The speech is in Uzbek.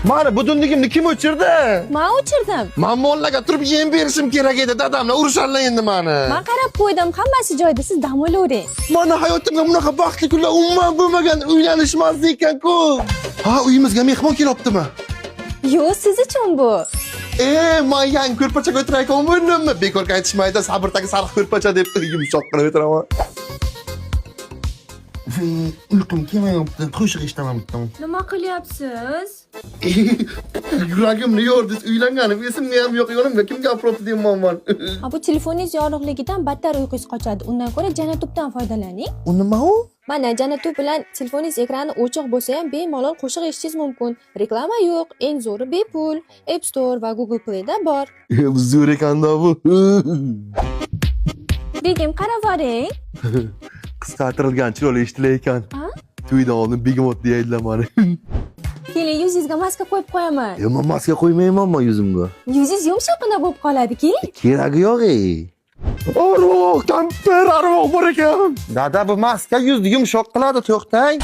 Mana budunligimni kim o'chirdi? Men o'chirdim. Men mollaga turib yem berishim kerak edi, dadamlar urisharlar endi meni. Men qarab qo'ydim, hammasi joyida, siz dam olavering. Mana hayotimda bunaqa baxtli kunlar umuman bo'lmagan, uylanishmas ekan-ku. Ha, uyimizga mehmon kelyaptimi? Yo'q, siz uchun bu. Men yangi ko'rpachaga o'tirayotgan bo'ldimmi? Bekorga aytishmaydi, sabrdagi sariq ko'rpacha deb yumshoq qilib o'tiraman. Uyqum kelmayapti, qo'shiq eshitaman. Nima qilyapsiz? Yuragimni yo'rdingiz, uylanganim esimga ham yo'q, yo'limga kim gapiryapti deyapman. Bu telefoningiz yorug'ligidan battar uyqungiz qochadi. Undan ko'ra Janatubdan foydalaning. U nima u? Mana Janatub bilan telefoningiz ekrani o'chiq bo'lsa ham bemalol qo'shiq eshitishingiz mumkin. Reklama yo'q, eng zo'ri bepul. App Store va Google Play da bor. Bu zo'r ekan-da bu. Begim, qarab boring. Qisqartirilgan chiroyli eshitilar ekan. To'ydan oldin begemot deydilar meni. Keling, yuzingizga maska qo'yib qo'yaman. Men maska qo'ymaymanmi yuzimga? Yuzingiz yumshoqqina bo'lib qoladi, keling. Keragi yo'q-ey. Arvoh, kamper arvoh bor ekan. Dada, bu maska yuzni yumshoq qiladi, to'xtang.